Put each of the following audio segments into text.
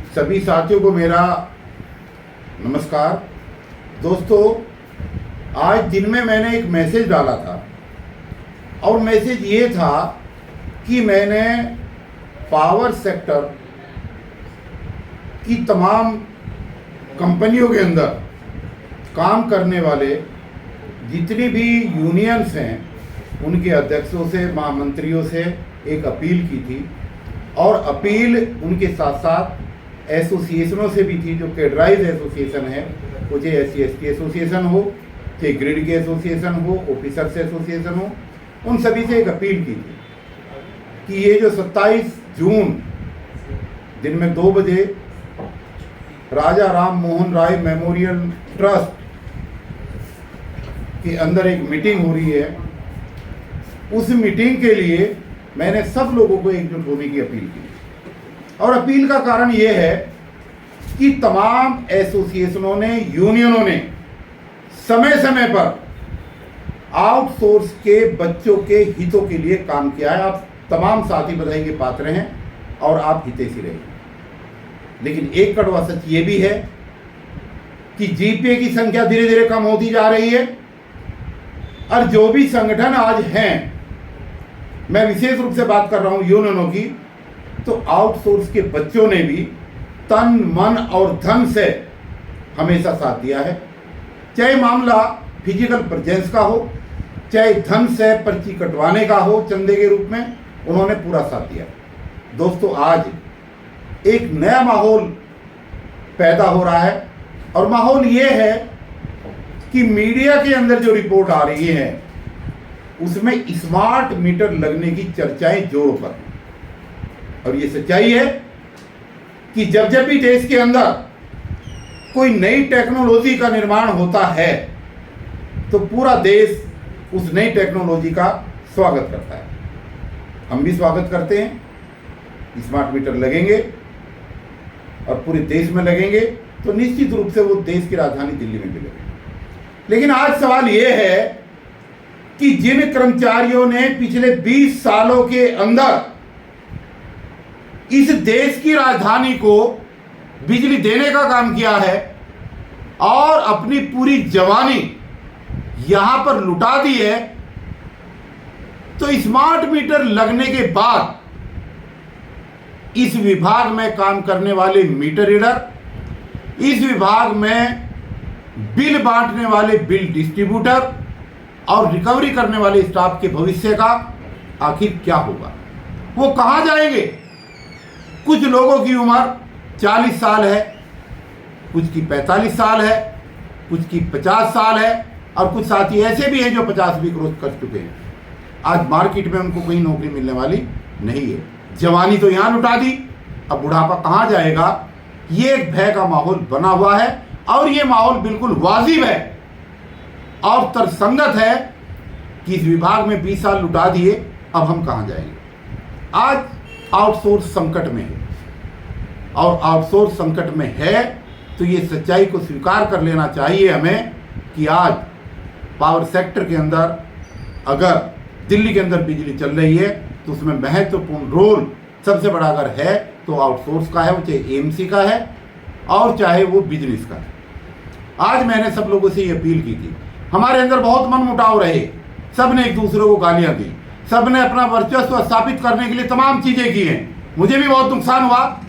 सभी साथियों को मेरा नमस्कार। दोस्तों, आज दिन में मैंने एक मैसेज डाला था और मैसेज ये था कि मैंने पावर सेक्टर की तमाम कंपनियों के अंदर काम करने वाले जितनी भी यूनियंस हैं उनके अध्यक्षों से, महामंत्रियों से एक अपील की थी और अपील उनके साथ साथ एसोसिएशनों से भी थी, जो केडराइज एसोसिएशन है, वो चाहे SC/ST एसोसिएशन हो, चाहे ग्रिड के एसोसिएशन हो, ऑफिसर्स एसोसिएशन हो, उन सभी से एक अपील की थी कि ये जो 27 जून दिन में 2 बजे राजा राम मोहन राय मेमोरियल ट्रस्ट के अंदर एक मीटिंग हो रही है, उस मीटिंग के लिए मैंने सब लोगों को एकजुट होने की अपील की। और अपील का कारण ये है कि तमाम एसोसिएशनों ने, यूनियनों ने समय समय पर आउटसोर्स के बच्चों के हितों के लिए काम किया है। आप तमाम साथी बधाई के पात्र हैं और आप हितैषी रहे। लेकिन एक कड़वा सच ये भी है कि जीपीए की संख्या धीरे धीरे कम होती जा रही है और जो भी संगठन आज हैं, मैं विशेष रूप से बात कर रहा हूं यूनियनों की, तो आउटसोर्स के बच्चों ने भी तन मन और धन से हमेशा साथ दिया है। चाहे मामला फिजिकल प्रेजेंस का हो, चाहे धन से पर्ची कटवाने का हो चंदे के रूप में, उन्होंने पूरा साथ दिया। दोस्तों, आज एक नया माहौल पैदा हो रहा है और माहौल ये है कि मीडिया के अंदर जो रिपोर्ट आ रही है उसमें स्मार्ट मीटर लगने की चर्चाएं जोरों पर हैं। और ये सच्चाई है कि जब जब भी देश के अंदर कोई नई टेक्नोलॉजी का निर्माण होता है तो पूरा देश उस नई टेक्नोलॉजी का स्वागत करता है। हम भी स्वागत करते हैं। स्मार्ट मीटर लगेंगे और पूरे देश में लगेंगे तो निश्चित रूप से वो देश की राजधानी दिल्ली में भी लगेंगे। लेकिन आज सवाल ये है कि जिन कर्मचारियों ने पिछले 20 सालों के अंदर इस देश की राजधानी को बिजली देने का काम किया है और अपनी पूरी जवानी यहां पर लुटा दी है, तो स्मार्ट मीटर लगने के बाद इस विभाग में काम करने वाले मीटर रीडर, इस विभाग में बिल बांटने वाले बिल डिस्ट्रीब्यूटर और रिकवरी करने वाले स्टाफ के भविष्य का आखिर क्या होगा? वो कहां जाएंगे? कुछ लोगों की उम्र 40 साल है, कुछ की 45 साल है, कुछ की 50 साल है और कुछ साथी ऐसे भी हैं जो 50 भी क्रॉस कर चुके हैं। आज मार्केट में उनको कहीं नौकरी मिलने वाली नहीं है। जवानी तो यहां लुटा दी, अब बुढ़ापा कहां जाएगा? ये एक भय का माहौल बना हुआ है और ये माहौल बिल्कुल वाजिब है और तर्कसंगत है कि इस विभाग में 20 साल लुटा दिए, अब हम कहां जाएंगे? आज आउटसोर्स संकट में है और आउटसोर्स संकट में है तो ये सच्चाई को स्वीकार कर लेना चाहिए हमें कि आज पावर सेक्टर के अंदर अगर दिल्ली के अंदर बिजली चल रही है तो उसमें महत्वपूर्ण रोल सबसे बड़ा अगर है तो आउटसोर्स का है, वो चाहे AMC का है और चाहे वो बिजनेस का है। आज मैंने सब लोगों से ये अपील की थी। हमारे अंदर बहुत मनमुटाव रहे, सब ने एक दूसरे को गालियां दी, सब ने अपना वर्चस्व स्थापित करने के लिए तमाम चीजें की हैं। मुझे भी बहुत नुकसान हुआ,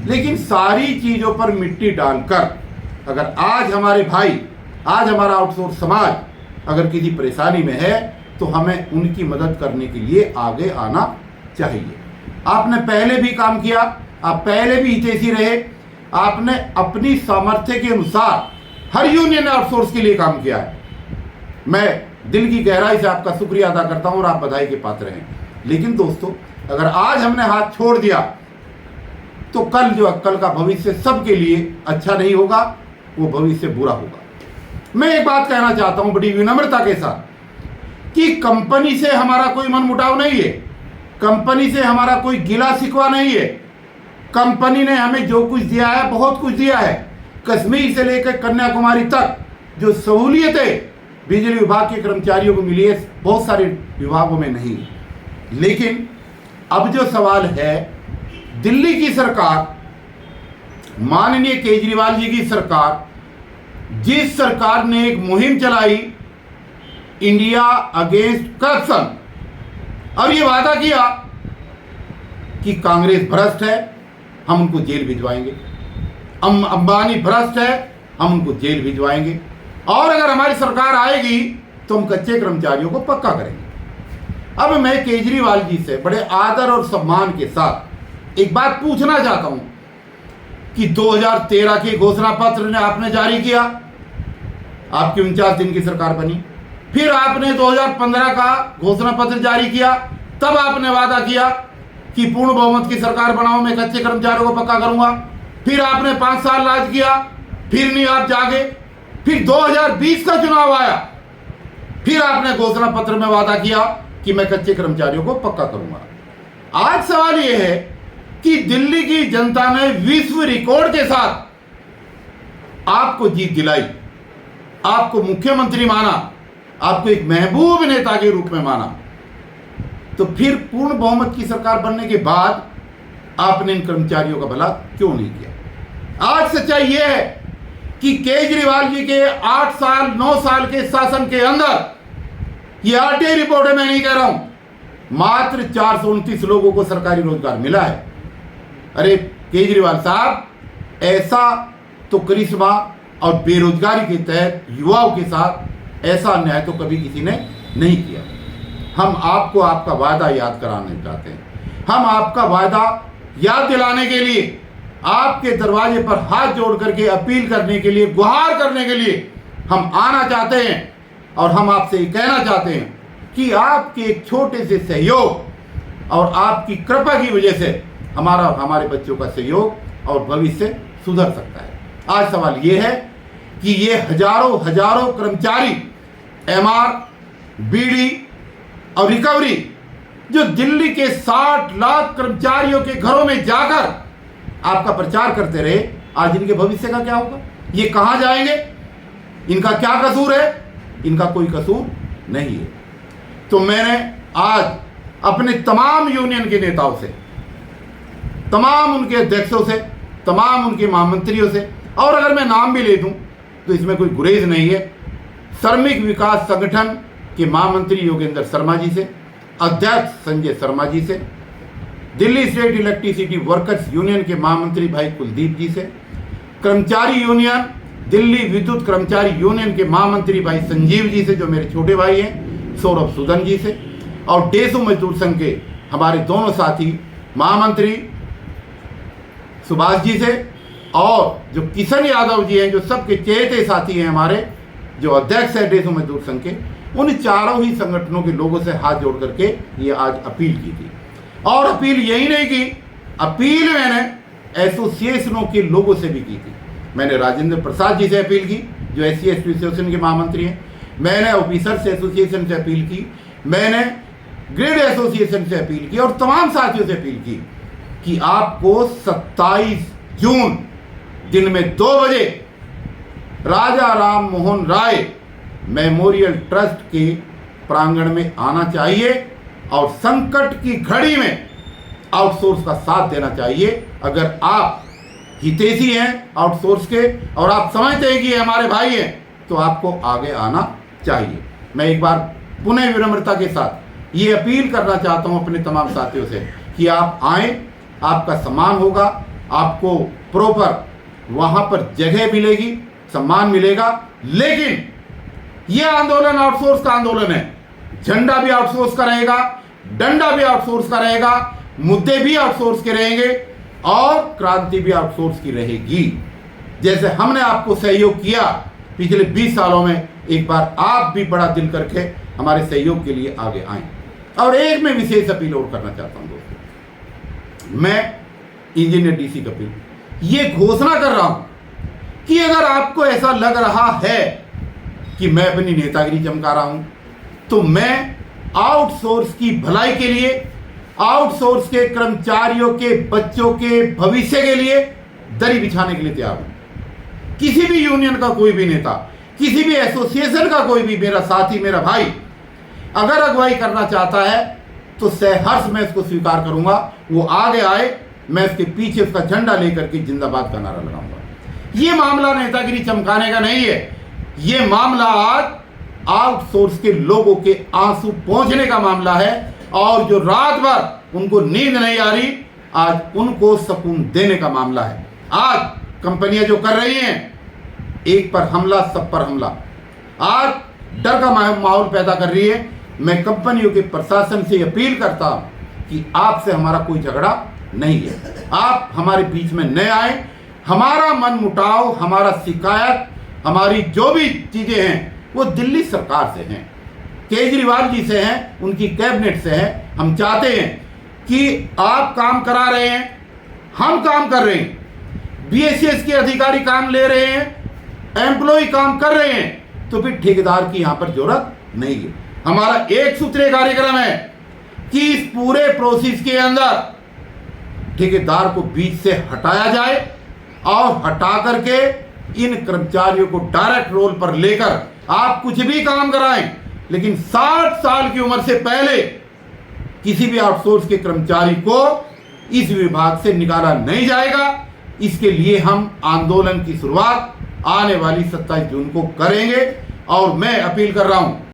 लेकिन सारी चीजों पर मिट्टी डालकर अगर आज हमारे भाई, आज हमारा आउटसोर्स समाज अगर किसी परेशानी में है तो हमें उनकी मदद करने के लिए आगे आना चाहिए। आपने पहले भी काम किया, आप पहले भी हितैषी रहे, आपने अपनी सामर्थ्य के अनुसार हर यूनियन ने आउटसोर्स के लिए काम किया है। मैं दिल की गहराई से आपका शुक्रिया अदा करता हूं और आप बधाई के पात्र हैं। लेकिन दोस्तों, अगर आज हमने हाथ छोड़ दिया तो कल का भविष्य सबके लिए अच्छा नहीं होगा, वो भविष्य बुरा होगा। मैं एक बात कहना चाहता हूं बड़ी विनम्रता के साथ कि कंपनी से हमारा कोई मनमुटाव नहीं है, कंपनी से हमारा कोई गिला शिकवा नहीं है। कंपनी ने हमें जो कुछ दिया है, बहुत कुछ दिया है। कश्मीर से लेकर कन्याकुमारी तक जो सहूलियतें बिजली विभाग के कर्मचारियों को मिली है, बहुत सारे विभागों में नहीं। लेकिन अब जो सवाल है, दिल्ली की सरकार माननीय केजरीवाल जी की सरकार, जिस सरकार ने एक मुहिम चलाई इंडिया अगेंस्ट करप्शन, और ये वादा किया कि कांग्रेस भ्रष्ट है, हम उनको जेल भिजवाएंगे, अंबानी भ्रष्ट है, हम उनको जेल भिजवाएंगे, और अगर हमारी सरकार आएगी तो हम कच्चे कर्मचारियों को पक्का करेंगे। अब मैं केजरीवाल जी से बड़े आदर और सम्मान के साथ एक बात पूछना चाहता हूं कि 2013 के घोषणा पत्र ने आपने जारी किया, आपकी 49 दिन की सरकार बनी, फिर आपने 2015 का घोषणा पत्र जारी किया, तब आपने वादा किया कि पूर्ण बहुमत की सरकार बनाओ, मैं कच्चे कर्मचारियों को पक्का करूंगा, फिर आपने 5 साल राज किया, फिर नहीं आप जागे, फिर 2020 का चुनाव आया, फिर आपने घोषणा पत्र में वादा किया कि मैं कच्चे कर्मचारियों को पक्का करूंगा। आज सवाल यह है कि दिल्ली की जनता ने विश्व रिकॉर्ड के साथ आपको जीत दिलाई, आपको मुख्यमंत्री माना, आपको एक महबूब नेता के रूप में माना, तो फिर पूर्ण बहुमत की सरकार बनने के बाद आपने इन कर्मचारियों का भला क्यों नहीं किया? आज सच्चाई यह है कि केजरीवाल जी के 8 साल 9 साल के शासन के अंदर, ये आरटीआई रिपोर्ट है, मैं नहीं कह रहा हूं, मात्र 429 लोगों को सरकारी रोजगार मिला है। अरे केजरीवाल साहब, ऐसा तो करिश्मा और बेरोजगारी के तहत युवाओं के साथ ऐसा अन्याय तो कभी किसी ने नहीं किया। हम आपको आपका वादा याद कराना चाहते हैं। हम आपका वादा याद दिलाने के लिए आपके दरवाजे पर हाथ जोड़ करके अपील करने के लिए, गुहार करने के लिए हम आना चाहते हैं, और हम आपसे ये कहना चाहते हैं कि आपके एक छोटे से सहयोग और आपकी कृपा की वजह से हमारे बच्चों का सहयोग और भविष्य सुधर सकता है। आज सवाल ये है कि ये हजारों कर्मचारी एमआर, बीडी और रिकवरी जो दिल्ली के 60 लाख कर्मचारियों के घरों में जाकर आपका प्रचार करते रहे, आज इनके भविष्य का क्या होगा? ये कहां जाएंगे? इनका क्या कसूर है? इनका कोई कसूर नहीं है। तो मैंने आज अपने तमाम यूनियन के नेताओं से, तमाम उनके अध्यक्षों से, तमाम उनके महामंत्रियों से, और अगर मैं नाम भी ले दूं तो इसमें कोई गुरेज नहीं है, श्रमिक विकास संगठन के महामंत्री योगेंद्र शर्मा जी से, अध्यक्ष संजय शर्मा जी से, Delhi state electricity workers union के महामंत्री भाई कुलदीप जी से, कर्मचारी यूनियन दिल्ली विद्युत कर्मचारी यूनियन के महामंत्री भाई संजीव जी से, जो मेरे छोटे भाई हैं, सौरभ सुदन जी से, और डेसो मजदूर संघ के हमारे दोनों साथी महामंत्री सुभाष जी से, और जो किशन यादव जी हैं, जो सबके चहेते साथी हैं हमारे, जो अध्यक्ष है डेसो मजदूर संघ के, उन चारों ही संगठनों के लोगों से हाथ जोड़ करके ये आज अपील की थी। और अपील यही नहीं की, अपील मैंने एसोसिएशनों के लोगों से भी की थी। मैंने राजेंद्र प्रसाद जी से अपील की, जो SC ST एसोसिएशन के महामंत्री हैं, मैंने ऑफिसर्स एसोसिएशन से अपील की, मैंने ग्रेड एसोसिएशन से अपील की, और तमाम साथियों से अपील की कि आपको 27 जून दिन में 2 बजे राजा राम मोहन राय मेमोरियल ट्रस्ट के प्रांगण में आना चाहिए, और संकट की घड़ी में आउटसोर्स का साथ देना चाहिए। अगर आप हितैषी हैं आउटसोर्स के, और आप समझते हैं कि ये हमारे भाई हैं, तो आपको आगे आना चाहिए। मैं एक बार पुनः विनम्रता के साथ ये अपील करना चाहता हूं अपने तमाम साथियों से कि आप आएँ, आपका सम्मान होगा, आपको प्रॉपर वहाँ पर जगह मिलेगी, सम्मान मिलेगा। लेकिन यह आंदोलन आउटसोर्स का आंदोलन है, झंडा भी आउटसोर्स का रहेगा, डंडा भी आउटसोर्स का रहेगा, मुद्दे भी आउटसोर्स के रहेंगे, और क्रांति भी आउटसोर्स की रहेगी। जैसे हमने आपको सहयोग किया पिछले 20 सालों में, एक बार आप भी बड़ा दिल करके हमारे सहयोग के लिए आगे आएं। और एक मैं विशेष अपील और करना चाहता हूं दोस्तों, मैं इंजीनियर DC कपिल ये घोषणा कर रहा हूं कि अगर आपको ऐसा लग रहा है कि मैं अपनी नेतागिरी चमका रहा हूं, तो मैं आउटसोर्स की भलाई के लिए, आउटसोर्स के कर्मचारियों के बच्चों के भविष्य के लिए दरी बिछाने के लिए तैयार हूं। किसी भी यूनियन का कोई भी नेता, किसी भी एसोसिएशन का कोई भी मेरा साथी, मेरा भाई अगर अगुवाई करना चाहता है तो सहर्ष मैं इसको स्वीकार करूंगा। वो आगे आए, मैं इसके पीछे उसका झंडा लेकर के जिंदाबाद का नारा लगाऊंगा। ये मामला नेतागिरी चमकाने का नहीं है, ये मामला आज आउटसोर्स के लोगों के आंसू पोंछने का मामला है, और जो रात भर उनको नींद नहीं आ रही, आज उनको सुकून देने का मामला है। आज कंपनियां जो कर रही हैं, एक पर हमला सब पर हमला, आज डर का माहौल पैदा कर रही है। मैं कंपनियों के प्रशासन से अपील करता हूं कि आपसे हमारा कोई झगड़ा नहीं है, आप हमारे बीच में न आए। हमारा मन मुटाव, हमारा शिकायत, हमारी जो भी चीजें हैं वो दिल्ली सरकार से हैं, केजरीवाल जी से हैं, उनकी कैबिनेट से हैं। हम चाहते हैं कि आप काम करा रहे हैं, हम काम कर रहे हैं, बीएसएस के अधिकारी काम ले रहे हैं, एम्प्लॉय काम कर रहे हैं, तो फिर ठेकेदार की यहां पर जरूरत नहीं है। हमारा एक सूत्रीय कार्यक्रम है कि इस पूरे प्रोसेस के अंदर ठेकेदार को बीच से हटाया जाए और हटा करके इन कर्मचारियों को डायरेक्ट रोल पर लेकर आप कुछ भी काम कराएं, लेकिन 60 साल की उम्र से पहले किसी भी आउटसोर्स के कर्मचारी को इस विभाग से निकाला नहीं जाएगा। इसके लिए हम आंदोलन की शुरुआत आने वाली 27 जून को करेंगे। और मैं अपील कर रहा हूं